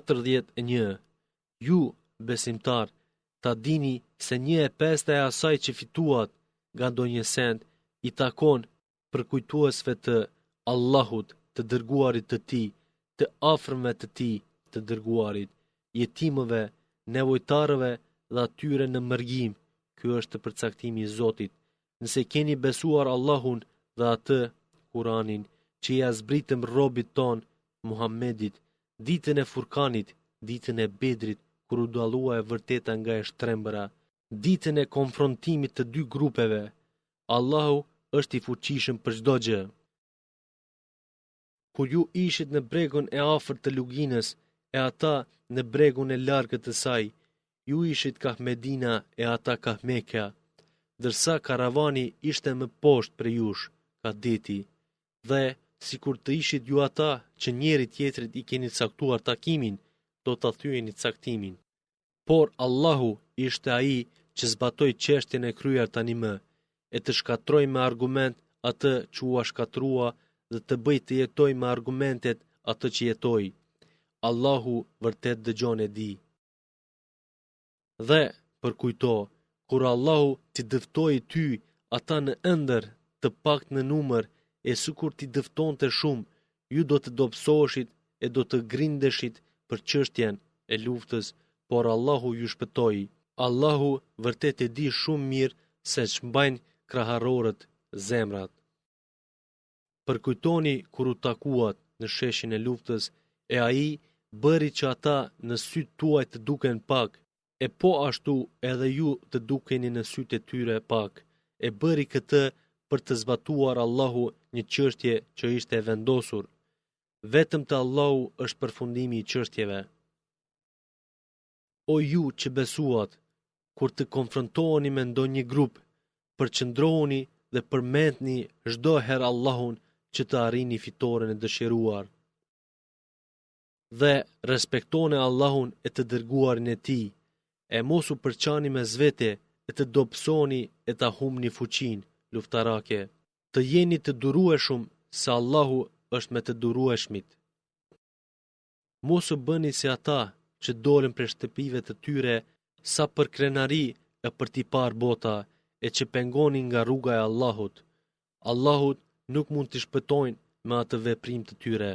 41. Ju, besimtar, ta dini se 1/5 e asaj që fituat nga ndonjë send i takon përkujtuesve të Allahut, të dërguarit të tij, të afërmëve të tij, të dërguarit, jetimëve, nevojtarëve dhe atyre në mërgjim. Ky është përcaktimi i Zotit. Nëse keni besuar Allahun dhe atë Kur'anin që ja zbritëm robit ton Muhammedit, ditën e Furkanit, ditën e Bedrit, kur u dallua e vërteta nga e shtrembëra, ditën e konfrontimit të dy grupeve. Allahu është i fuqishëm për çdo gjë. Kur ju ishit në bregun e afërt të luginës e ata në bregun e largët të saj, ju ishit ka Medina e ata ka Mekka, ndërsa karavani ishte më poshtë për jush, ka deti, dhe sikur të ishit ju ata që njeri tjetrit i keni caktuar takimin, do ta thyeni caktimin. Por Allahu ishte ai që zbatoi çështjen e kryer tani më, e të shkatroj me argument atë që u shkatrua dhe të bëj të jetoj me argumentet atë që jetoj. Allahu vërtet dëgjon e di. Dhe, përkujto, kur Allahu t'i dëftoi ty ata në ëndër të pakt në numër, e sikur t'i dëftonte shumë, ju do të dobësoheshit e do të grindeshit për çështjen e luftës, por Allahu ju shpëtoi. Allahu vërtet e di shumë mirë se ç'mbajnë kraharorët zemrat. Përkujtoni kur u takuat në sheshin e luftës, e ai bëri që ata në sytë tuaj të duken pak, e po ashtu edhe ju të dukeni në sytë e tyre pak, e bëri këtë për të zbatuar Allahu një çështje që ishte e vendosur. Vetëm te Allahu është përfundimi i çështjeve. O ju që besuat, kur të konfrontoheni me ndonjë grup, përqëndrohuni dhe përmendni çdo herë Allahun që të arrini fitoren e dëshiruar. Dhe respektoni Allahun e të dërguarin e tij, e mos u përçani mes vete e të dobësoni e ta humni fuqinë luftarake. Të jeni të durueshëm se Allahu është me të durueshmit. Mos u bëni si ata që dolën prej shtëpive të tyre sa për krenari e për t'i parë bota, e që pengonin nga rruga e Allahut. Allahut nuk mund t'i shpëtojnë me atë veprim të tyre.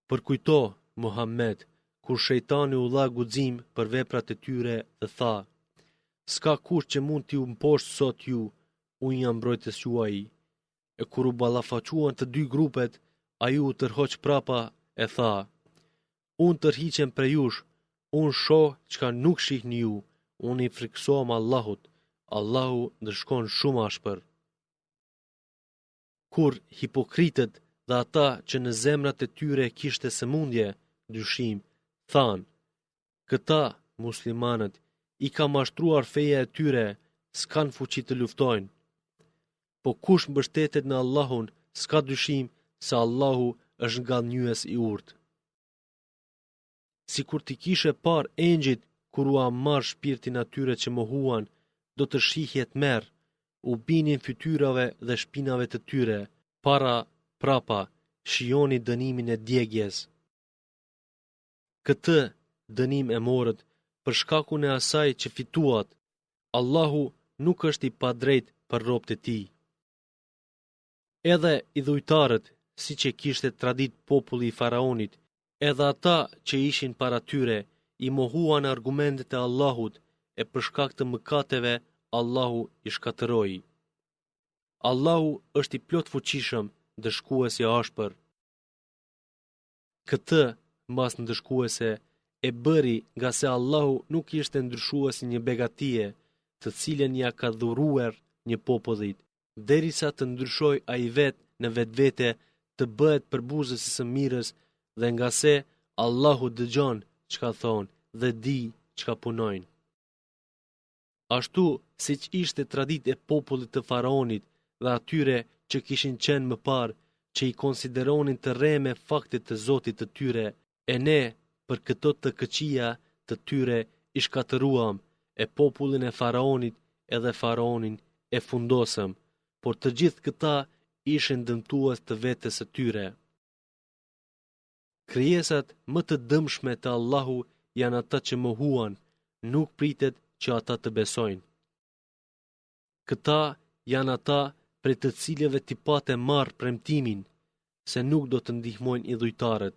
Përkujto, Muhammed, kur shejtani u dha guxim për veprat e tyre dhe tha: "S'ka kush që mund t'ju mposhtë sot ju, unë jam mbrojtës juaj." E kur u ballafaquan të dy grupet, ai u tërhoq prapa e tha: "Unë tërhiqem prej jush, unë shoh çka nuk shihni ju, unë i friksohem Allahut, Allahu ndëshkon shumë ashpër." Kur hipokritët dhe ata që në zemrat e tyre kishte sëmundje, dyshim, than: "Këta, muslimanët, i ka mashtruar feja e tyre, s'kan fuqi të luftojnë." Po kush mbështetet në Allahun, s'ka dyshim se Allahu është ngallënyes i urtë. Si kur ti kishe par engjit kur u marr shpirtin atyre që mohuan, do të shihjet merë, u binin fytyrave dhe shpinave të tyre, prapa, shijoni dënimin e djegjes. Këtë dënim e morët për shkakun e asaj që fituat. Allahu nuk është i padrejt për robët e tij. Edhe i dhujtarët, si që kishte tradit populli i Faraonit, edhe ata që ishin para tyre, i mohuan argumentet e Allahut, e për shkak të mëkateve Allahu i shkatëroi. Allahu është i plot fuqishëm, ndëshkuesi i ashpër. Këtë mbas ndëshkuese e bëri nga se Allahu nuk ishte ndryshuar si një begatie, të cilën ja ka dhuruar një popullit, derisa të ndryshoj ai vetë në vetvete të bëhet përbuzës së mirës, dhe nga se Allahu dëgjon çka thonë dhe di çka punojnë. Ashtu siç ishte traditë e popullit të Faraonit dhe atyre që kishin qenë më parë, që i konsideronin të rreme faktet të Zotit të tyre, e ne për këto të këqija të tyre i shkatëruam, e popullin e Faraonit edhe Faraonin e fundosëm, por të gjithë këta ishin dëmtues të vetes së tyre. Krijesat më të dëmshme të Allahu janë ata që mohuan, nuk pritet që ata të besojnë. Këta janë ata prej të cilëve ti patë marr premtimin se nuk do të ndihmojnë idhujtarët,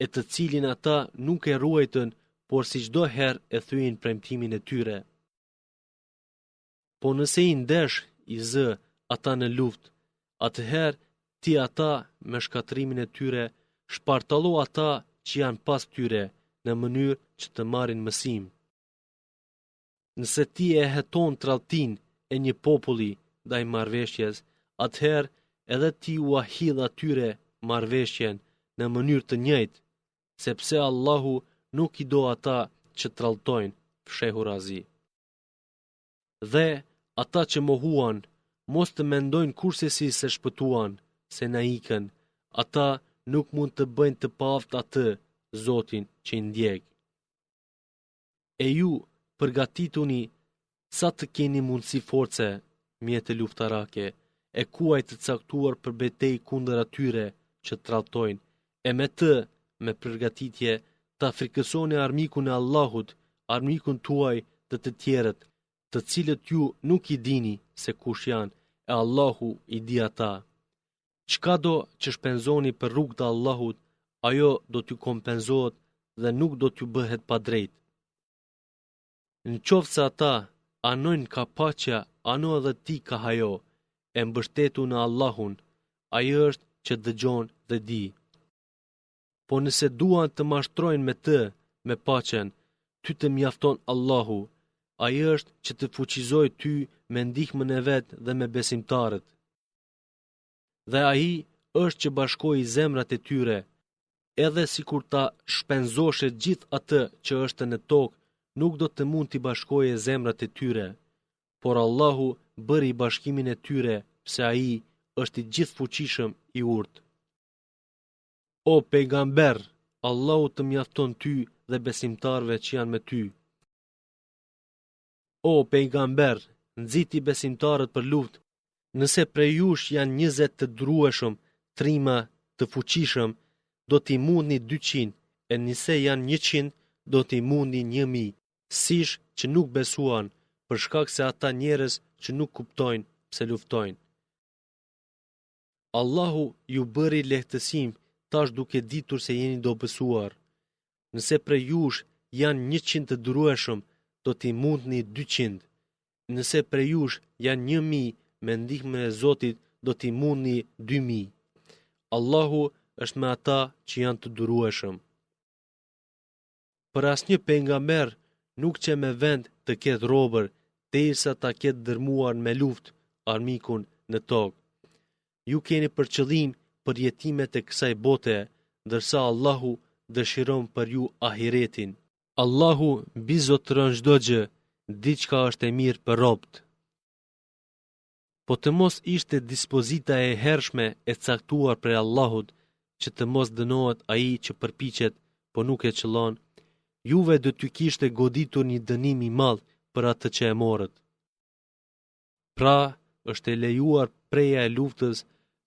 e të cilin ata nuk e ruajtën, por si çdo herë e thyen premtimin e tyre. Po nëse i ndesh i zë ata në luftë, atëherë ti ata me shkatrimin e tyre shpartallo ata që janë pas tyre në mënyrë që të marrin mësim. Nëse ti e heton tradhtin e një populli ndaj marrëveshjes, atëherë edhe ti u ahidh atyre marrëveshjen në mënyrë të njëjtë, sepse Allahu nuk i do ata që tradhtojnë, fshehu Razi. Dhe ata që mohuan, mos të mendojnë kursesi se shpëtuan, se na ikën, ata nuk mund të bëjnë të paaft atë, Zotin që i ndjek. E ju, përgatituni sa të keni mundësi force, mjetë luftarake, e kuaj të caktuar për betej kundër atyre që tradhtojnë, e me të, me përgatitje, ta frikësoni armikun e Allahut, armikun tuaj dhe të tjerët, të cilët ju nuk i dini se kush janë, e Allahu i di ata. Çka do që shpenzoni për rrugë të Allahut, ajo do t'ju kompenzohet dhe nuk do t'ju bëhet pa drejt. Në qoftë se ata anojnë ka paqja, ano edhe ti ka hajo, e mbështetu në Allahun, ai është që dëgjon dhe di. Po nëse duan të mashtrojnë me të, me paqen, ty të mjafton Allahu, ai është që të fuqizoj ty me ndihmën e vet dhe me besimtarët. Dhe ai është që bashkoi zemrat e tyre, edhe sikur ta shpenzoshe gjithë atë që është në tokë, nuk do të mund t'i bashkoje zemrat e tyre, por Allahu bëri bashkimin e tyre, pse ai është i gjithfuqishëm i urtë. O pejgamber, Allahu të mjafton ty dhe besimtarve që janë me ty. O pejgamber, nxiti besimtarët për luftë, nëse prej jush janë 20 të drueshëm, trima të fuqishëm, do t'i mundni 200, e nëse janë 100, do t'i mundni 1000, siç që nuk besuan, për shkak se ata njerëz që nuk kuptojnë pse luftojnë. Allahu ju bëri lehtësim tash duke ditur se jeni dobësuar. Nëse prej jush janë 100 të durueshëm, do t'i mundni 200. Nëse prej jush janë 1000, me ndihmën e Zotit do t'i mundni 2000. Allahu është me ata që janë të durueshëm. Për asnjë pejgamber nuk që me vend të ketë robër, derisa ta ketë dërmuar me luftë armikun në tokë. Ju keni për qëllim përjetimet e kësaj bote, ndërsa Allahu dëshiron për ju ahiretin. Allahu bizotëron çdo gjë, diçka është e mirë për robët. Po të mos ishte dispozita e hershme e caktuar prej Allahut, që të mos dënohet ai që përpiqet, po nuk e qëllon, juve do t'ju kishte goditur një dënim i madh për atë që e morët. Pra, është e lejuar preja e luftës,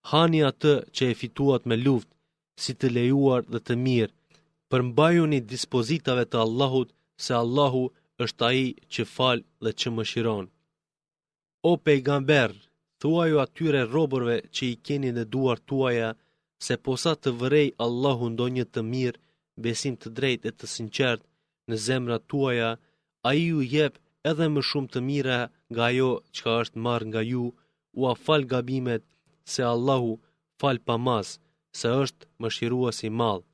hani atë që e fituat me luftë, si të lejuar dhe të mirë, përmbajuni dispozitave të Allahut, se Allahu është ai që fal dhe që mëshiron. O pejgamber, thuaju atyre robërve që i keni në duart tuaja, se posa të vërej Allahu ndonjë të mirë, besim të drejtë e të sinqert në zemrat tuaja, ai ju jep edhe më shumë të mira nga ajo çka është marrë nga ju, u afal gabimet, se Allahu fal pamaz, se është mëshirues i madh.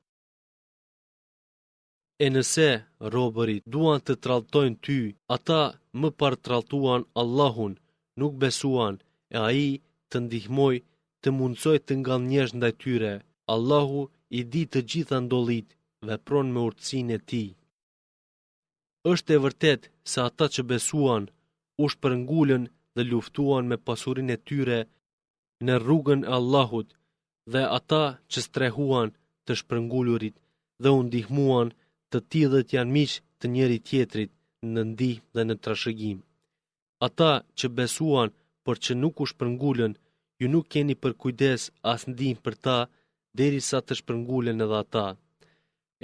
E nëse robërit duan të tradhtojnë ty, ata më parë tradhtuan Allahun, nuk besuan, e ai të ndihmoj, të mundsoj të ngallnjesh ndaj tyre. Allahu i di të gjitha ndollit, vepron me urtësinë e tij. Është e vërtet se ata që besuan u shpërngulën dhe luftuan me pasurinë e tyre në rrugën e Allahut, dhe ata që strehuan të shpërngulurit dhe u ndihmuan, të tillët janë miq të njëri tjetrit në ndihmë dhe në trashëgim. Ata që besuan por që nuk u shpërngulën, ju nuk keni për kujdes as ndihmë për ta, derisa të shpërngulen edhe ata.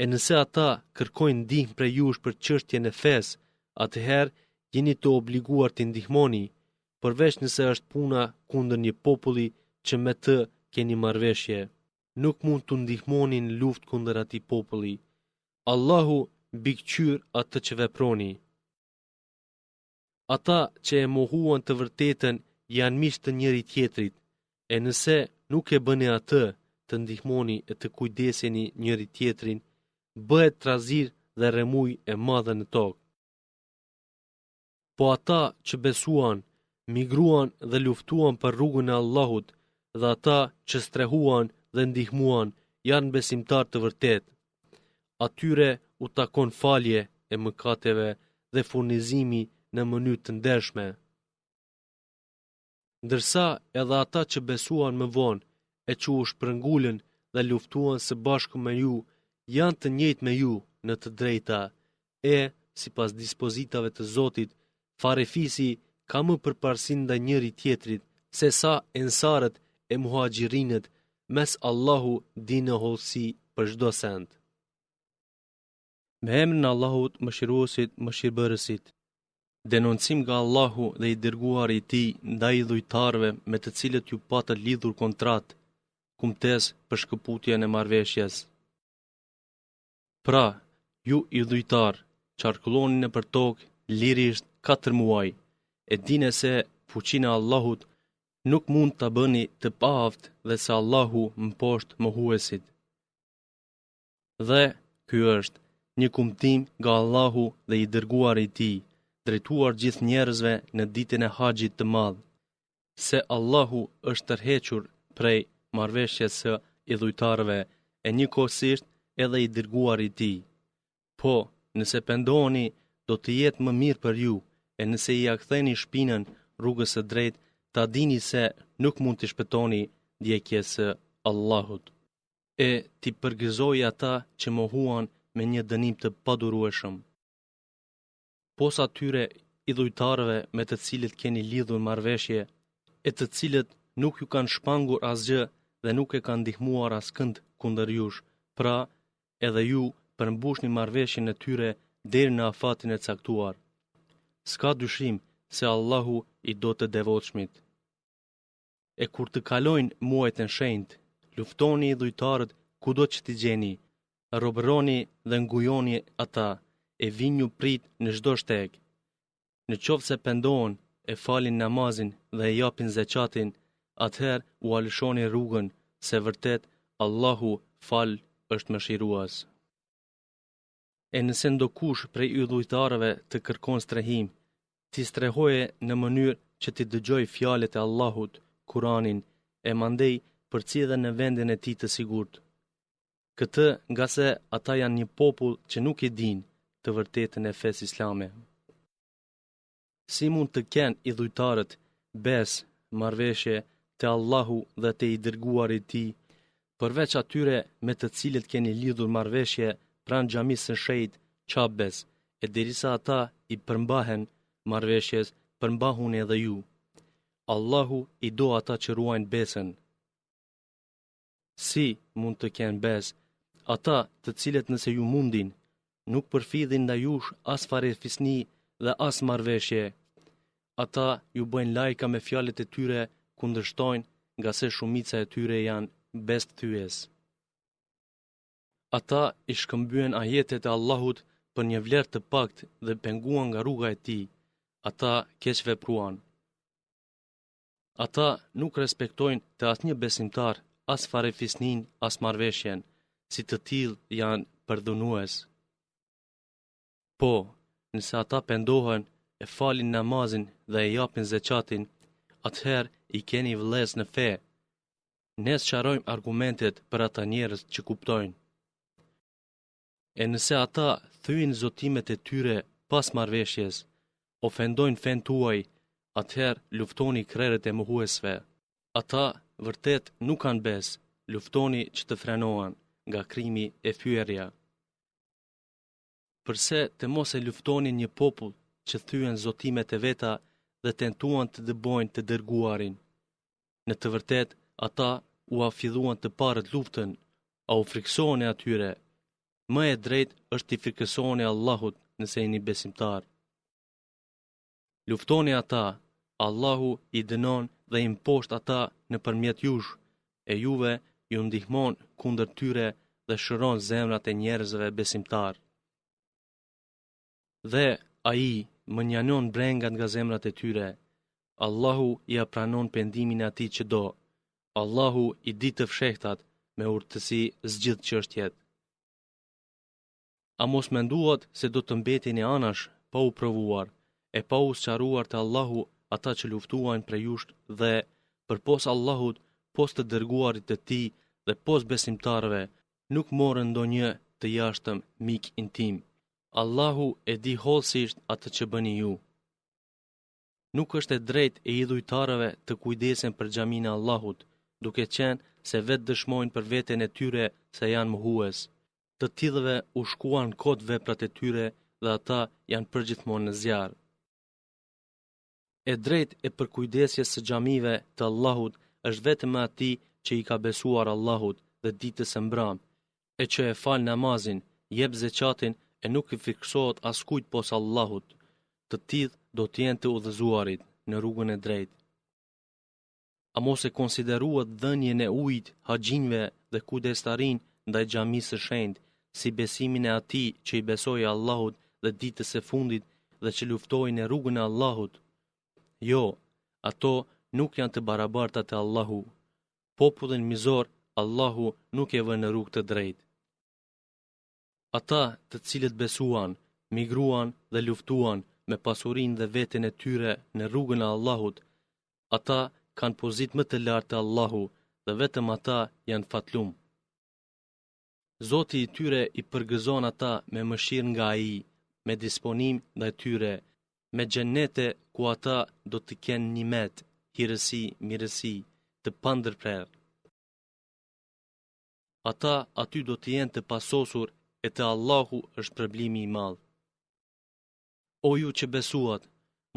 E nëse ata kërkojnë ndihmë prej jush për çështjen e fesë, atëherë jeni të obliguar të ndihmoni, përveç nëse është puna kundër një populli që me të keni marrëveshje. Nuk mund të ndihmoni në luftë kundër atij populli. Allahu mbikëqyr atë që veproni. Ata që e mohuan të vërtetën janë miq të njëri tjetrit, e nëse nuk e bëni atë, të ndihmoni e të kujdeseni njëri tjetrin, bëhet trazir dhe rremuj e madhe në tokë. Po ata që besuan, migruan dhe luftuan për rrugën e Allahut, dhe ata që strehuan dhe ndihmuan, janë besimtar të vërtet. Atyre u takon falje e mëkateve dhe furnizimi në mënyrë të ndershme. Ndërsa edhe ata që besuan më vonë, e që u shpërngulën dhe luftuan së bashku me ju, janë të njëjtë me ju në të drejta, sipas dispozitave të Zotit, farefisi ka më përparësi ndaj njëri tjetrit, se sa ensarët e muhaxhirinët, mes Allahu dinë hollësi për çdo send. Me emrin e Allahut, Mëshiruesit, Mëshirbërësit. Denoncim nga Allahu dhe i dërguari i tij ndaj idhujtarëve me të cilët ju patët lidhur kontratë, kumtesë për shkëputjen e marrëveshjes. Pra, ju idhujtar, çarkulloni nëpër tokë lirisht 4 muaj, e dini se fuqinë e Allahut nuk mund ta bëni të paaft dhe se Allahu mposhtë mohuesit. Dhe ky është një kumtim nga Allahu dhe i dërguari i tij, drejtuar gjithë njerëzve në ditën e Haxhit të Madh, se Allahu është tërhequr prej marrëveshjes së idhujtarëve e njëkohësisht edhe i dërguari i tij. Po, nëse pendoheni, do të jetë më mirë për ju, e nëse i aktheni shpinën rrugës së drejtë, ta dini se nuk mund të shpëtoni ndjekjes së Allahut. E ti përgëzoi ata që mohuan me një dënim të padurueshëm. Pos atyre idhujtarëve me të cilët keni lidhur marrëveshje, e të cilët nuk ju kanë shpangur asgjë dhe nuk e kanë ndihmuar askënd kundër jush, pra edhe ju përmbushni marrëveshjen e tyre deri në afatin e caktuar. S'ka dyshim se Allahu i do të devotshmit. E kur të kalojnë muajt e shenjtë, luftoni idhujtarët kudo që t'i gjeni, robëroni dhe ngujoni ata, e vinju prit në çdo shteg. Në qoftë se pendohen, e falin namazin dhe e japin zeqatin, atëherë u alëshoni rrugën, se vërtet Allahu fal është mëshirues. E nëse ndokush prej idhujtarëve të kërkon strehim, ti strehoje në mënyrë që ti dëgjoj fjalët e Allahut, Kur'anin, e mandej përcjellë në vendin e tij të sigurt. Këtë nga se ata janë një popull që nuk e din të vërtetën e fesë islame. Si mund të kenë idhujtarët besë, marrëveshje te Allahu dhe te i dërguari i tij, përveç atyre me të cilët keni lidhur marrëveshje pranë xhamisë së shenjtë Qabes, e derisa ata i përmbahen marrëveshjes, përmbahuni edhe ju. Allahu i do ata që ruajnë besën. Si mund të kenë besë ata të cilët nëse ju mundin, nuk përfidhin ndaj jush as farefisni dhe as marrëveshje. Ata ju bëjnë lajka me fjalët e tyre, kundërshtojnë nga se shumica e tyre janë besththyes. Ata i shkëmbyen ajetet e Allahut për një vlerë të paktë dhe penguan nga rruga e tij. Ata keq vepruan. Ata nuk respektojnë të asnjë besimtar, as farefisnin, as marrëveshjen, si të tillë janë përdhunues. Po, nëse ata pendohen, e falin namazin dhe e japin zeqatin, atëherë i keni vëllez në fe. Ne sqarojmë argumentet për ata njerëz që kuptojnë. E nëse ata thyejnë zotimet e tyre pas marrëveshjes, ofendojnë fen tuaj, atëherë luftoni krerët e mohuesve. Ata vërtet nuk kanë besë, luftoni që të frenohen nga krimi e fyerja. Përse të mos e luftoni një popull që thyen zotimet e veta dhe tentuan të dëbojnë të dërguarin. Në të vërtet, ata u afilluan të parët luftën, a u friksohen e atyre. më e drejtë është t'i frikësoni Allahut nëse jeni besimtar. Luftoni ata, Allahu i dënon dhe i mposht ata nëpërmjet jush, e juve ju ndihmon kundër tyre dhe shëron zemrat e njerëzve besimtar. Dhe ai më njanon brengat nga zemrat e tyre. Allahu i pranon pendimin e atij që do. Allahu i di të fshehtat, me urtësi zgjidh çështjet. A mos menduat se do të mbeteni anash pa u provuar, e pa u sqaruar te Allahu ata që luftuan për jush dhe përpos Allahut, pos të dërguarit të tij dhe pos besimtarëve, nuk morën ndonjë të jashtëm mik intim. Allahu e di hollësisht atë që bëni ju. Nuk është e drejtë e idhujtarëve të kujdesen për xhamin e Allahut, duke qenë se vetë dëshmojnë për veten e tyre se janë mohues. Të tillëve u shkuan kot veprat e tyre dhe ata janë përgjithmonë në zjarr. E drejtë e përkujdesjes së xhamive të Allahut është vetëm atij që i ka besuar Allahut dhe ditës së mbram, e që e fal namazin, jep zeqatin e nuk i fiksohet askujt pos Allahut. Të tillë do të jenë të udhëzuarit në rrugën e drejtë. A mos e konsideruat dhënien e ujit haxhinve dhe kujdestarin ndaj xhamisë së shenjtë si besimin e atij që i besoi Allahut dhe ditës së fundit dhe që luftoi në rrugën e Allahut? Jo, ato nuk janë të barabarta te Allahu. Popullin mizor Allahu nuk e vë në rrugë të drejtë. Ata të cilët besuan, migruan dhe luftuan me pasurinë dhe veten e tyre në rrugën e Allahut, ata kanë pozitë më të lartë te Allahu dhe vetëm ata janë fatlum. Zoti i tyre i përgëzon ata me mëshirë nga ai, me disponim ndaj tyre, me xhenete ku ata do të kenë nimet, hirësi, mirësi, të pandërprer. Ata aty do të jenë të pasosur e te Allahu është përblimi i madh. O ju që besuat,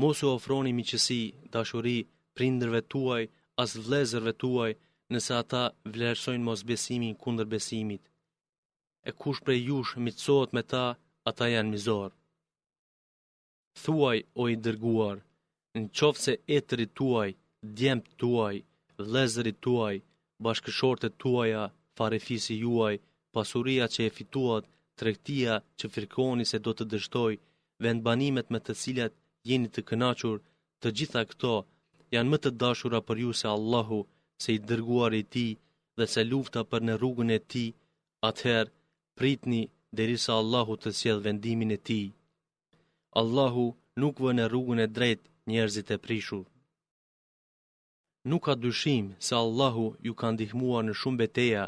mos u ofroni miqësi, dashuri prindërve tuaj as vëllezërve tuaj nëse ata vlerësojnë mosbesimin kundër besimit. E kush prej jush miqësohet me ta, ata janë mizor. Thuaj, o i dërguar, në qoftë se etërit tuaj, djemt tuaj, vëllezërit tuaj, bashkëshortet tuaja, farefisi juaj, pasuria që e fituat, tregtia që frikoni se do të dështoj, vendbanimet me të cilat jeni të kënaqur, të gjitha këto janë më të dashura për ju se Allahu, se i dërguari i tij dhe se lufta për në rrugën e tij. Atëherë pritni derisa Allahu të sjellë vendimin e tij. Allahu nuk vë në rrugën e drejtë njerëzit e prishur. Nuk ka dyshim se Allahu ju ka ndihmuar në shumë betejë,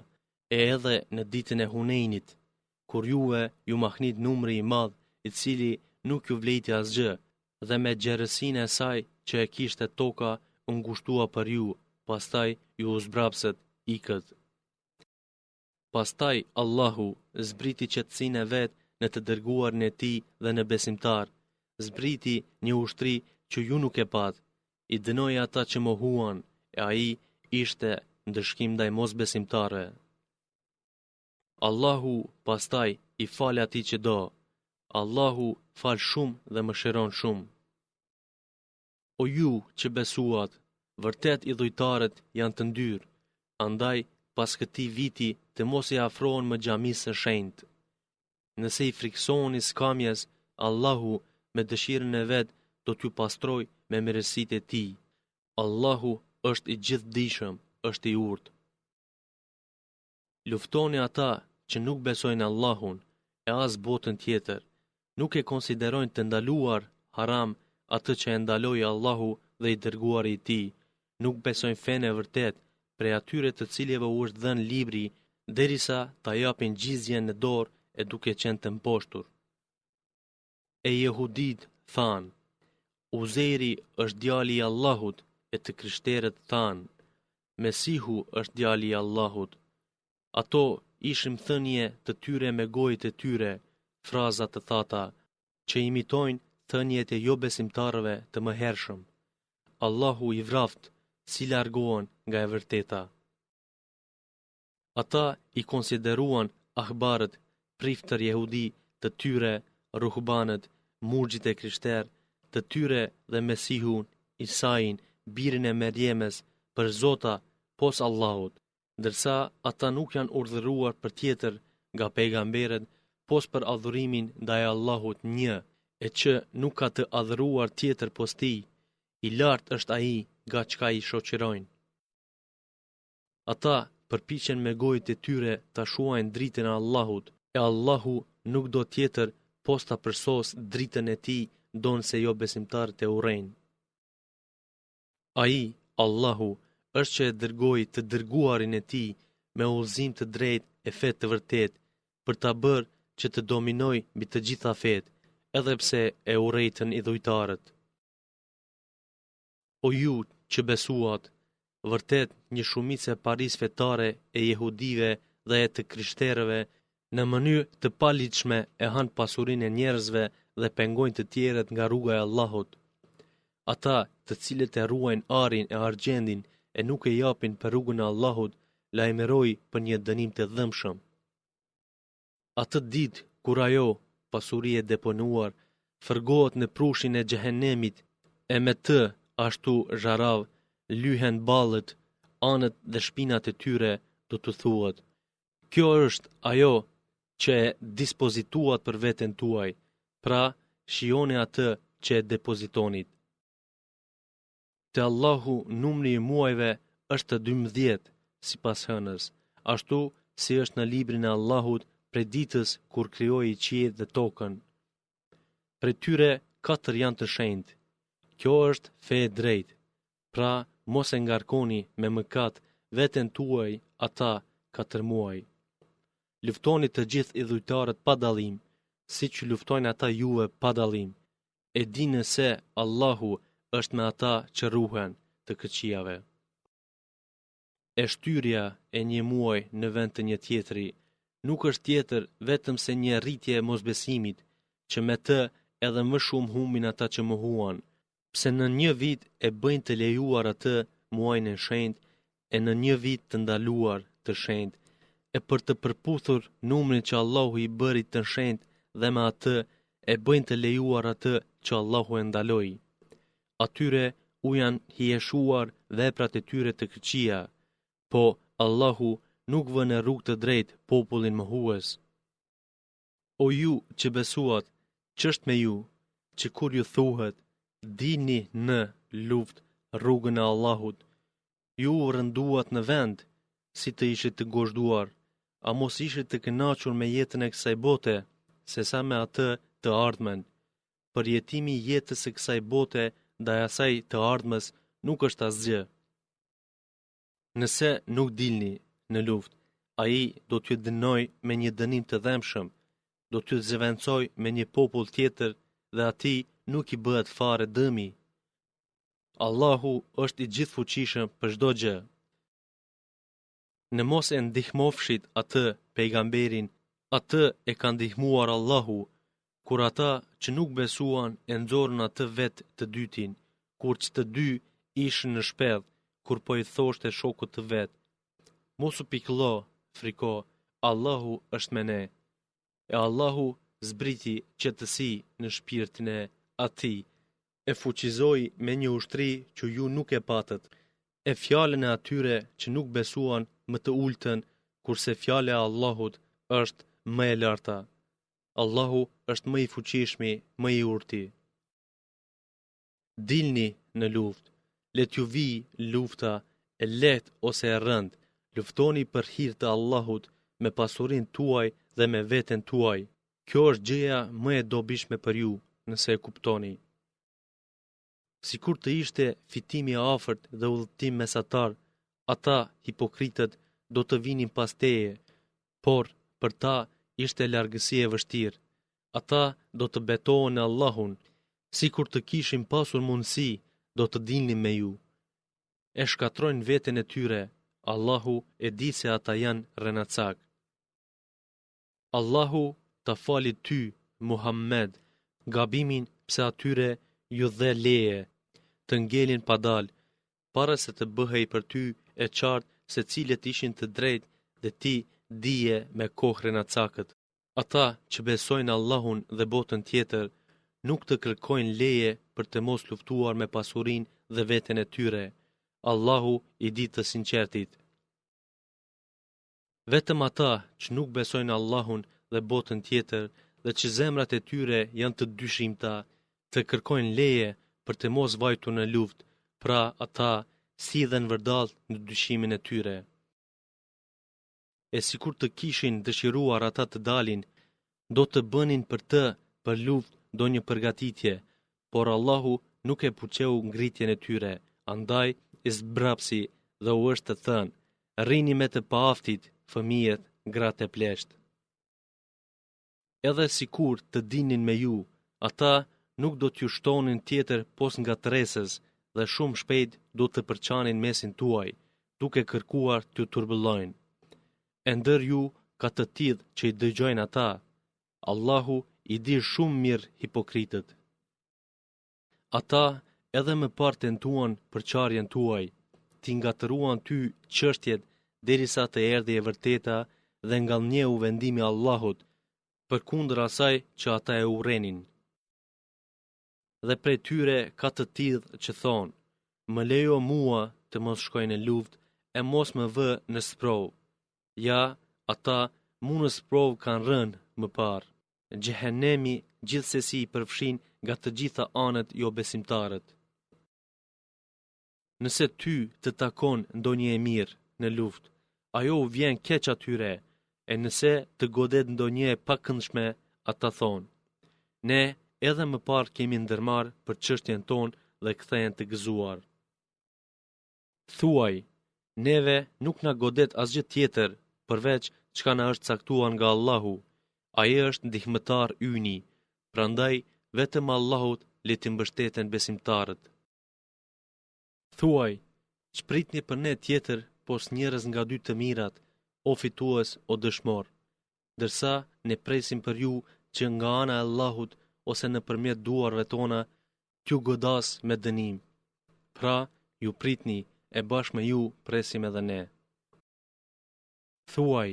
e edhe në ditën e Hunenit, kur juve ju mahnit numri i madh, i cili nuk ju vlejti asgjë, dhe me gjerësinë e saj që e kishte toka u ngushtua për ju, pastaj ju zbrapset ikët. Pastaj Allahu zbriti qetësinë e vet në të dërguarin e tij dhe në besimtar, zbriti një ushtri që ju nuk e pat, i dënoi ata që mohuan, e ai ishte ndëshkim ndaj mosbesimtarëve. Allahu pastaj i fal atij që do. Allahu fal shumë dhe mëshiron shumë. O ju që besuat, vërtet idhujtarët janë të ndyrë, andaj pas këtij viti të mos i afrohen më xhamisë së shenjtë. Nëse i friksoni skamjes, Allahu me dëshirën e vet do t'ju pastroj me mirësitë e tij. Allahu është i gjithdijshëm, është i urtë. Luftoni ata që nuk besojnë Allahun e as botën tjetër, nuk e konsiderojnë të ndaluar haram atë që e ndaloi Allahu dhe i dërguari i tij, nuk besojnë fenë e vërtet prej atyre të cilëve u është dhënë libri, derisa ta japin gjizjen në dorë e duke qenë të mposhtur. E jehudit thanë, Uzeri është djali i Allahut, e të krishterët thanë, Mesihu është djali i Allahut. Ato ishim thënie të tyre me gojët e tyre, frazat të thata, që imitojnë thënjet e jo besimtarëve të mëhershëm. Allahu i vraft, si largohen nga e vërteta. Ata i konsideruan ahbarët priftër jehudi, të tyre ruhbanët, murgjit e krishter, të tyre dhe Mesihun, Isain, birin e Merjemes, për Zota pos Allahut, ndërsa ata nuk janë urdhëruar për tjetër nga pejgamberët, pos për adhurimin ndaj Allahut një, e që nuk ka të adhuruar tjetër pos tij, i lartë është ai nga çka i shoqërojnë. Ata përpiqen me gojët e tyre ta shuajnë dritën e Allahut, e Allahu nuk do tjetër pos ta përsos dritën e tij, donë se jo besimtarët e urrejnë. Ai, Allahu, është që e dërgoi të dërguarin e tij me udhëzim të drejtë e fetë të vërtet, për ta bërë që të dominoj mbi të gjitha fetë, edhe pse e urrejtën idhujtarët. O ju që besuat, vërtet një shumicë e parisë fetare e jehudive dhe e të krishterëve në mënyrë të paligjshme e han pasurinë e njerëzve dhe pengojnë të tjerët nga rruga e Allahut. Ata, të cilët e ruajnë arin e argjendin e nuk e japin për rrugën e Allahut, lajmëroi për një dënim të dhëmshëm. Atë ditë kur ajo, pasuri e deponuar, fërgohet në prushin e xhehenemit, e me të ashtu zharav, lyhen ballët, anët dhe shpinat e tyre, do të thuhet: kjo është ajo që e dispozituat për veten tuaj, pra shijoni atë që e depozitonit. Te Allahu numri i muajve është 12, sipas hënës, ashtu si është në librin e Allahut prej ditës kur krijoi qiellin dhe tokën. Prej tyre 4 janë të shenjtë. Kjo është fe e drejtë. Pra, mos e ngarkoni me mëkat veten tuaj ata 4 muaj. Luftoni të gjithë idhujtarët pa dallim, siç luftojnë ata juve pa dallim. E dini se Allahu është me ata që ruhen të këqijave. E shtyrja e një muaj në vend të një tjetri nuk është tjetër vetëm se një rritje e mosbesimit, që me të edhe më shumë humbin ata që mohuan, pse në një vit e bëjnë të lejuar atë muajin e shenjtë, e në një vit të ndaluar të shenjtë, e për të përputhur numrin që Allahu i bëri të shenjtë dhe me atë e bëjnë të lejuar atë që Allahu e ndaloi. Atyre u janë hijeshuar veprat e tyre të këqija, po Allahu nuk vë në rrugë të drejtë popullin mohues. O ju që besuat, ç'është me ju, që kur ju thuhet, dini në luftë rrugën e Allahut, ju rënduat në vend, si të ishit të gozhduar, a mos ishit të kënaqur me jetën e kësaj bote, se sa me atë të ardhmen. Përjetimi i jetës së kësaj bote ndaj asaj të ardhmes nuk është asgjë. Nëse nuk dilni në luftë, ai do t'ju dënoj me një dënim të dhëmshëm, do t'ju zëvendësoj me një popull tjetër dhe atij nuk i bëhet fare dëmi. Allahu është i gjithfuqishëm për çdo gjë. Në mos e ndihmofshit atë pejgamberin, atë e ka ndihmuar Allahu, kur ata që nuk besuan e nxorën atë vetë të dytin, kur që të dy ishën në shpedh, kur po i thoshte shokut të vet: mos u pikëllo, friko, Allahu është me ne. E Allahu zbriti qetësi në shpirtin e atij, e fuqizoi me një ushtri që ju nuk e patët, e fjalën e atyre që nuk besuan më të ultën, kurse fjala e Allahut është më e larta. Allahu është më i fuqishmi, më i urti. Dilni në luftë, let ju vi lufta e lehtë ose e rëndë, luftoni për hir të Allahut me pasurinë tuaj dhe me veten tuaj. Kjo është gjëja më e dobishme për ju, nëse e kuptoni. Sikur të ishte fitimi i afërt dhe udhëtim mesatar, ata hipokritët do të vinin pas teje, por për ta ishte largësi e vështirë. Ata do të betohen në Allahun, sikur të kishin pasur mundësi, do të dilnin me ju. E shkatrojnë veten e tyre, Allahu e di se ata janë rrenacak. Allahu ta fali ty, Muhammed, gabimin pse atyre ju dhe leje, të ngelin padal, para se të bëhej për ty e qartë se cilët ishin të drejtë dhe ti dije me kohë rrenacakët. Ata që besojnë Allahun dhe botën tjetër, nuk të kërkojnë leje për të mos luftuar me pasurinë dhe veten e tyre. Allahu i di të sinqertit. Vetëm ata që nuk besojnë Allahun dhe botën tjetër dhe që zemrat e tyre janë të dyshimta, të kërkojnë leje për të mos vajtur në luftë, pra ata sidhen vërdall në dyshimin e tyre. E sikur të kishin dëshiruar ata të dalin, do të bënin për luftë ndonjë përgatitje, por Allahu nuk e puqeu ngritjen e tyre, andaj i zbrapsi dhe u është të thënë: rrini me të paaftit, fëmijët, gratë e pleshtë. Edhe sikur të dinin me ju, ata nuk do t'ju shtonin tjetër pos nga tresës dhe shumë shpejt do të përçanin mesin tuaj, duke kërkuar t'ju turbullojnë. E ndër ju ka të tillë që i dëgjojnë ata. Allahu i di shumë mirë hipokritët. Ata edhe më parë tentuan përçarjen tuaj, ti ngatëruan ty çështjet derisa të erdhi e vërteta dhe ngallnjeu vendimi i Allahut, përkundër asaj që ata e urrenin. Dhe prej tyre ka të tillë që thonë: më lejo mua të mos shkoj në luftë e mos më vë në sprov. Ja, ata mu në sprov kanë rënë më parë. Xhehenemi gjithsesi i përfshin nga të gjitha anët jo besimtarët. Nëse ty të takon ndonjë e mirë në luftë, ajo u vjen keq atyre, e nëse të godet ndonjë e pakëndshme, ata thonë: ne edhe më parë kemi ndërmarrë për çështjen tonë dhe kthehen të gëzuar. Thuaj, neve nuk na godet asgjë tjetër përveç çka na është caktuar nga Allahu. Ai është ndihmëtar yni, prandaj vetëm Allahut le të mbështeten besimtarët. Thuaj, çpritni për ne tjetër pos njerëz nga dy të mirat, o fitues o dëshmor, ndërsa ne presim për ju që nga ana e Allahut ose nëpërmjet duarve tona t'ju godas me dënim. Pra, ju pritni e bashkë me ju presim edhe ne. Thuaj,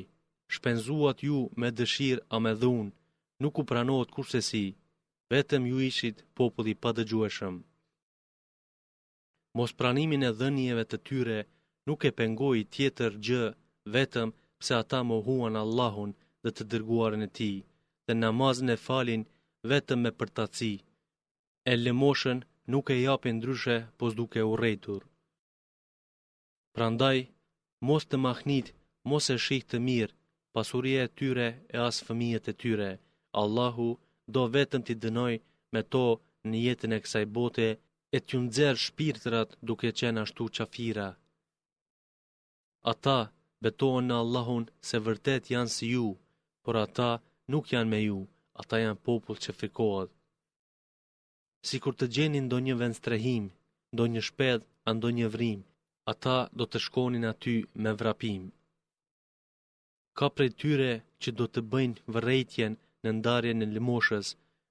shpenzuat ju me dëshirë a me dhunë, nuk u pranohet kurse si, vetëm ju ishit populli pa dëgjueshëm. Mos pranimin e dhënieve të tyre nuk e pengoi tjetër gjë vetëm pse ata mohuan Allahun dhe të dërguarin e tij, dhe namazin e falin vetëm me përtaci. E lëmoshën nuk e japin ndryshe pos duke urrëtur. Prandaj, mos të mahnit, mos e shih të mirë pasuria e tyre e as fëmijët e tyre. Allahu do vetëm t'i dënoj me to në jetën e kësaj bote e t'ju nxjerr shpirtrat duke qenë ashtu qafira. Ata betohen në Allahun se vërtet janë si ju, por ata nuk janë me ju, ata janë popull që frikohet. Sikur të gjeni ndonjë vend strehim, ndonjë shpedh a ndonjë vrim, ata do të shkonin aty me vrapim. Ka prej tyre që do të bëjnë vërrejtjen në ndarjen e lëmoshës,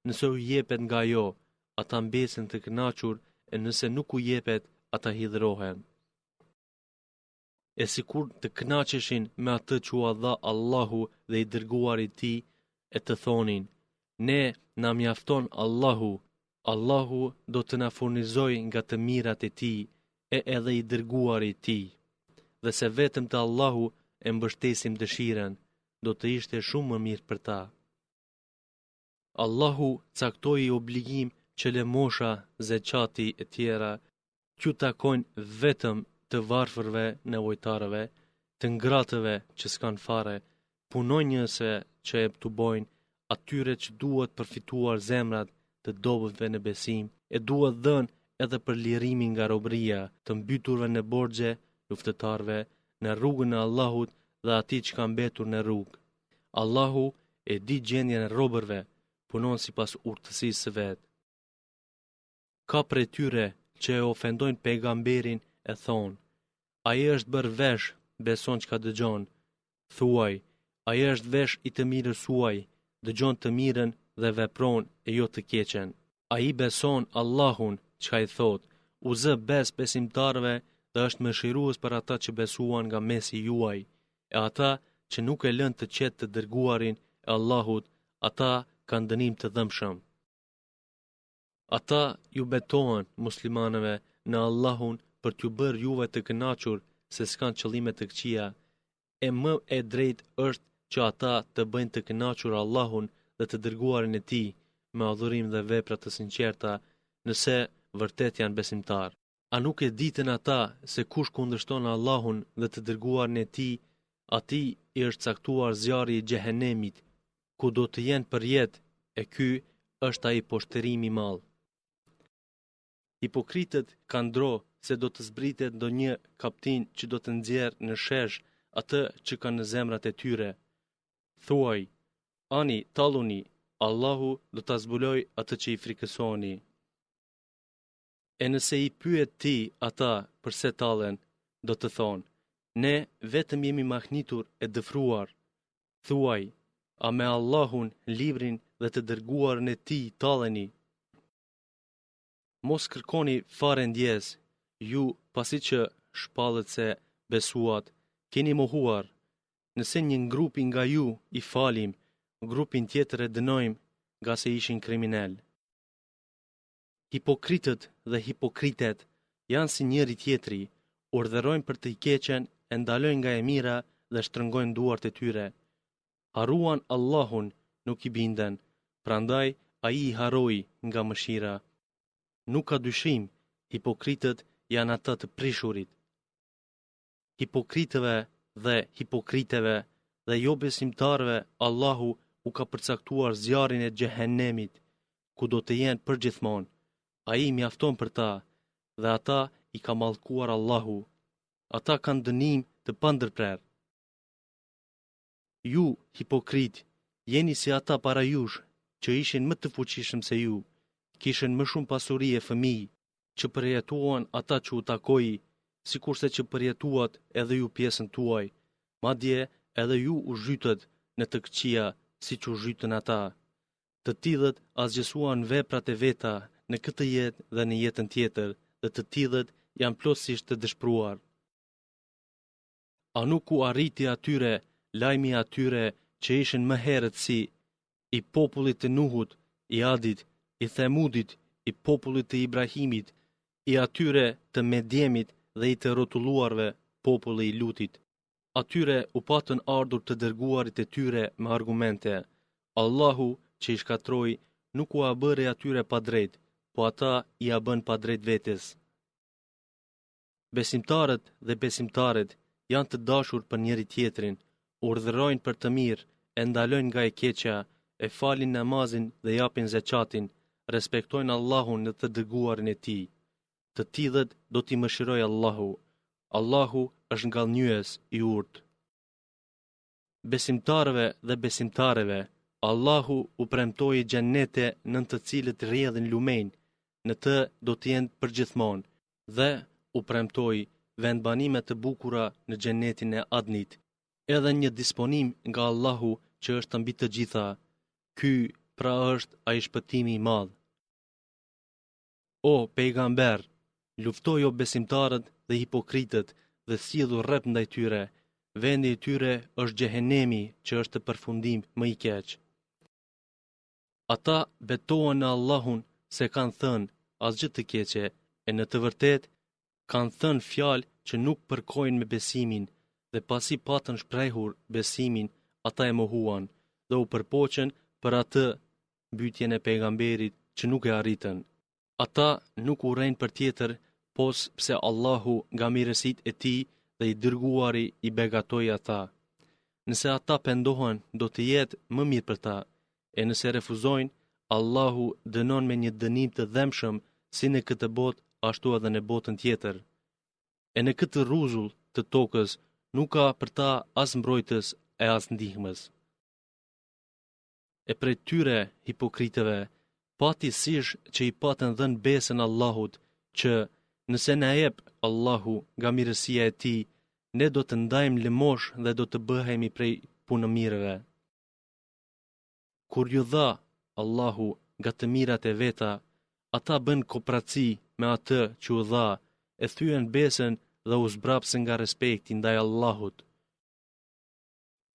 nëse u jepet nga jo, ata mbesen të kënaqur, e nëse nuk u jepet, ata hidhrohen. E sikur të kënaqeshin me atë që u dha Allahu dhe i dërguari i tij, e të thonin: ne na mjafton Allahu, Allahu do të na furnizoj nga të mirat e tij e edhe i dërguari i tij, dhe se vetëm te Allahu e mbështesim dëshiren, do të ishte shumë më mirë për ta. Allahu caktoi obligim që lëmosha, zeqati e tjera t'ju takojnë vetëm të varfërve, nevojtarëve, të ngratëve që s'kan fare, punonjëse që e të bojnë, atyre që duhet përfituar zemrat të dobëve në besim, e duhet dhënë edhe për lirimin nga robëria, të mbyturve në borxhe, luftëtarve, në rrugën e Allahut dhe atij që ka mbetur në rrugë. Allahu e di gjendjen e robërve, punon sipas urtësisë së vet. Ka prej tyre që e ofendojnë pejgamberin e thonë: ai është bërë vesh, beson çka dëgjon. Thuaj, ai është vesh i të mirës suaj, dëgjon të mirën dhe vepron e jo të keqen. Ai beson Allahun, çka i thot, u zë bes besimtarëve dhe është mëshirues për ata që besuan nga mesi juaj, e ata që nuk e lën të qetë të dërguarin e Allahut, ata kanë dënim të dhëmshëm. Ata ju betohen muslimanëve në Allahun për t'ju bërë juve të kënaqur se s'kan qëllime të këqija, e më e drejtë është që ata të bëjnë të kënaqur Allahun dhe të dërguarin e tij me adhurim dhe vepra të sinqerta, nëse vërtet janë besimtar. A nuk e ditën ata se kush kundërshton Allahun dhe të dërguarin e tij, atij i është caktuar zjarri i xhehenemit, ku do të jenë për jetë, e ky është ai poshtërimi i madh. Hipokritët kanë dro se do të zbritet ndonjë kaptin që do të nxjerrë në shesh atë që kanë në zemrat e tyre. Thuaj, ani, talluni, Allahu do ta zbuloj atë që i frikësoni. E nëse i pyet ti ata përse tallen, do të thonë, ne vetëm jemi mahnitur e dëfruar. Thuaj, a me Allahun, librin dhe të dërguarën e tij talleni? Mos kërkoni fare ndjes, ju pasi që shpallet se besuat, keni mohuar. Nëse një grupi nga ju i falim, grupin tjetër e dënojmë nga se ishin kriminal. Hipokritët dhe hipokritet janë si njëri tjetri, urdhërojnë për të keqen, e ndalojnë nga e mira dhe shtrëngojnë duart e tyre. Haruan Allahun, nuk i binden, prandaj ai i haroi nga mëshira. Nuk ka dyshim, hipokritët janë ata të prishurit. Hipokritëve dhe hipokriteve dhe jo besimtarve Allahu u ka përcaktuar zjarrin e xhehenemit, ku do të jenë përgjithmonë. Ai mjafton për ta, dhe ata i ka mallkuar Allahu. Ata kanë dënim të pandërprer. Ju, hipokrit, jeni si ata para jush, që ishin më të fuqishëm se ju, kishin më shumë pasuri e fëmijë, që përjetuan ata që u takoi, sikurse që përjetuat edhe ju pjesën tuaj, madje edhe ju u zhytët në të këqija, siç u zhytën ata. Të tillët asgjësuan veprat e veta në këtë jetë dhe në jetën tjetër, dhe të tillët janë plotësisht të dëshpëruar. A nuk u arriti atyre lajmi atyre që ishin më herët si i popullit të Nuhut, i Adit, i Themudit, i popullit të Ibrahimit, i atyre të Medjemit dhe i të rrotulluarve, populli i Lutit. Atyre u patën ardhur të dërguarit e tyre me argumente. Allahu që i shkatroi nuk u a bëre atyre pa drejt, po ata i a bën pa drejt vetes. Besimtarët dhe besimtaret janë të dashur për njëri tjetrin, urdhërojnë për të mirë, e ndalojnë nga e keqja, e falin namazin dhe japin zeqatin, respektojnë Allahun në të dërguarin e tij. Të tillët do t'i mëshirojë Allahu. Allahu është ngallënyes i urtë. Besimtarëve dhe besimtareve, Allahu u premtoi xhenete nën të cilët rrjedhin lumenj, në të do të jenë përgjithmonë, dhe u premtoi vendbanime të bukura në xhenetin e Adnit, edhe një disponim nga Allahu që është mbi të gjitha. Ky pra është ai shpëtimi i madh. O pejgamber, luftojo besimtarët dhe hipokritët dhe sillju rrep ndaj tyre. Vendi i tyre është xhehenemi, që është përfundim më i keq. Ata betohen në Allahun se kanë thënë asgjë të keqe, e në të vërtetë kanë thënë fjalë që nuk përkojnë me besimin, dhe pasi patën shprehur besimin, ata e mohuan dhe u përpoqën për atë mbytjen e pejgamberit që nuk e arritën. Ata nuk urrejnë për tjetër, pos pse Allahu nga mirësitë e tij dhe i dërguari i begatoi ata. Nëse ata pendohen, do të jetë më mirë për ta, e nëse refuzojnë, Allahu dënon me një dënim të dhëmshëm, si në këtë botë, ashtu edhe në botën tjetër. E në këtë rruzull të tokës nuk ka për ta as mbrojtës e as ndihmës. E prej tyre hipokritëve, pati sish që i patën dhënë besën Allahut, që nëse na jep Allahu nga mirësia e tij, ne do të ndajmë lëmosh dhe do të bëhemi prej punëmirëve. Kur ju dha Allahu nga të mirat e veta, ata bën kooperaci me atë që u dha, e thyen besën dhe u zbrapsën nga respekti ndaj Allahut.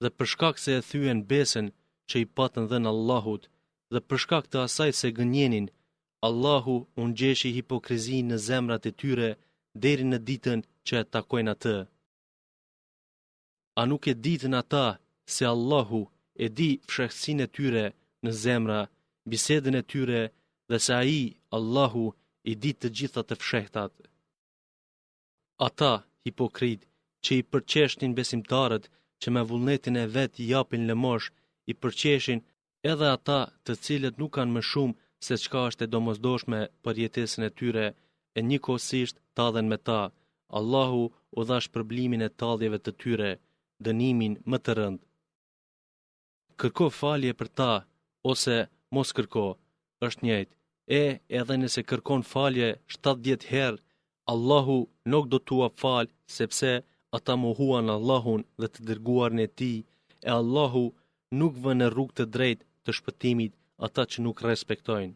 Dhe për shkak se e thyen besën që i patën dhënë Allahut, dhe për shkak të asaj se gënjenin, Allahu u ngjeshi hipokrizinë në zemrat e tyre deri në ditën që e takojnë atë. A nuk e ditën ata se Allahu e di fshehtësinë e tyre në zemra, bisedën e tyre, dhe se ai, Allahu, i di të gjitha të fshehtat. Ata, hipokrit, që i përqeshtin besimtarët që me vullnetin e vet i japin lëmosh, i përqeshin edhe ata të cilët nuk kanë më shumë se çka është e domosdoshme për jetesën e tyre, e njëkohësisht tadhen me ta. Allahu u dha shpërblimin e talljeve të tyre, dënimin më të rënd. Kërko falje për ta, ose mos kërko, është njëjtë. Edhe nëse kërkon falje 70 herë, Allahu nuk do t'ua fal, sepse ata mohuan Allahun dhe të dërguarin e tij, e Allahu nuk vën në rrugë të drejtë të shpëtimit ata që nuk respektojnë.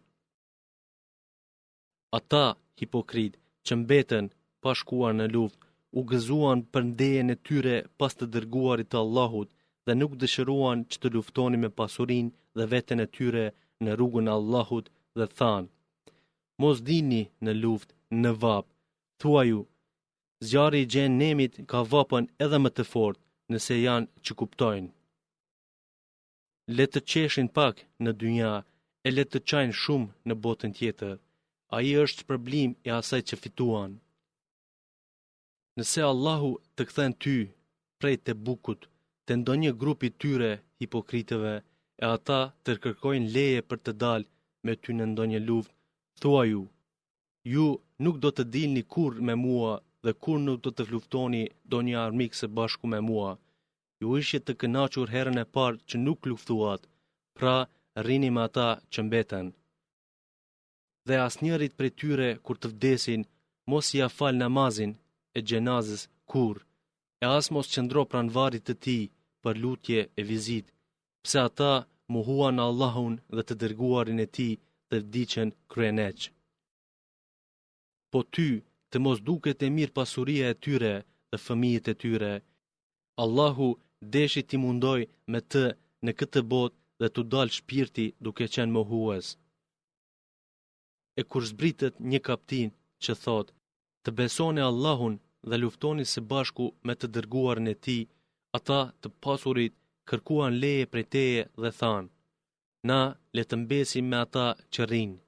Ata, hipokrit, që mbetën pa shkuar në luftë, u gëzuan për ndejen e tyre pas të dërguarit të Allahut dhe nuk dëshiruan që të luftonin me pasurinë dhe veten e tyre në rrugën e Allahut dhe thanë: Mos dini në luftë, në vap, thua ju, zjarri i xhenemit ka vapën edhe më të fortë, nëse janë që kuptojnë. Le të qeshin pak në dynja, e le të qajnë shumë në botën tjetër. Ai është shpërblim i asaj që fituan. Nëse Allahu të kthen ty prej të bukut, të ndonjë grupi tyre hipokritëve, e ata të kërkojnë leje për të dalë me ty në ndonjë luftë, thua ju nuk do të dilni kur me mua dhe kur nuk do të luftoni ndonjë armik së bashku me mua. Ju ishit të kënaqur herën e parë që nuk luftuat, pra rrini me ata që mbeten. Dhe asnjërit prej tyre kur të vdesin, mos ia fal namazin e xhenazës kur, e as mos qëndro pranë varrit të tij për lutje e vizit, pse ata mohuan Allahun dhe të dërguarin e tij dhe vdiqën kryeneq. Po ty të mos duket e mirë pasuria e tyre dhe fëmijët e tyre. Allahu deshi ti mundoj me të në këtë botë dhe t'u dal shpirti duke qenë mohues. E kur zbritet një kaptin që thot, të besoni Allahun dhe luftoni së bashku me të dërguarin e tij, ata të pasurit kërkuan leje prej teje dhe thanë: Na le të mbesim me ata që rrinë.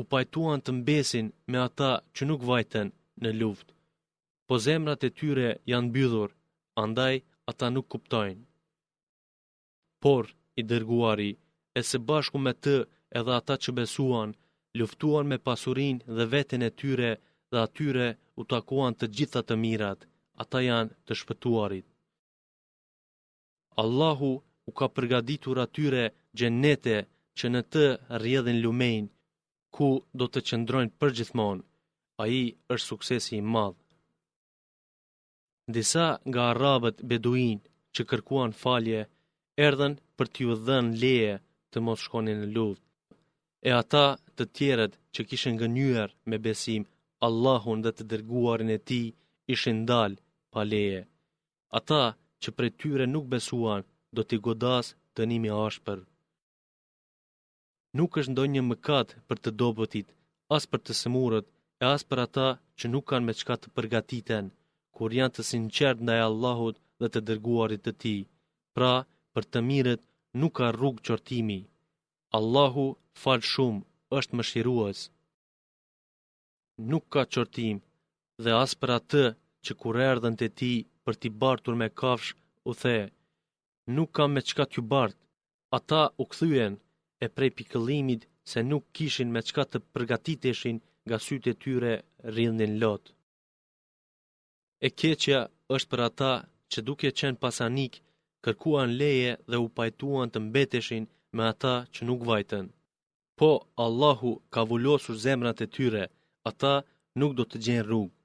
U pajtuan të mbesin me ata që nuk vajten në luftë, po zemrat e tyre janë mbyllur, andaj ata nuk kuptojnë. Por i dërguari, e së bashku me të edhe ata që besuan, luftuan me pasurinë dhe veten e tyre dhe atyre u takuan të gjitha të mirat, ata janë të shpëtuarit. Allahu u ka përgatitur atyre xhenete që në të rrjedhin lumejnë, ku do të qëndrojnë përgjithmonë. Ai është suksesi i madh. Disa nga arabët beduin që kërkuan falje, erdhën për t'ju dhënë leje të mos shkonin në luftë. E ata të tjerët që kishin gënjur me besim Allahun dhe të dërguarin e tij ishin dalë pa leje. Ata që prej tyre nuk besuan do t'i godas dënimi i ashpër. Nuk është ndonjë mëkat për të dobëtit, as për të sëmurët, e as për ata që nuk kanë me çka të përgatiten, kur janë të sinqert ndaj Allahut dhe të dërguarit të tij. Pra, për të mirët nuk ka rrugë qortimi. Allahu fal shumë, është mëshirues. Nuk ka qortim, dhe as për atë që kur erdhën te tij për t'i bartur me kafsh, u the: Nuk kam me çka t'ju bart. Ata u kthyen e prej pikëllimit se nuk kishin me çka të përgatiteshin, nga sytë e tyre rrillnin lot. E keqja është për ata që duke qenë pasanik, kërkuan leje dhe u pajtuan të mbeteshin me ata që nuk vajten. Po Allahu ka vullosur zemrat e tyre, ata nuk do të gjenë rrugë.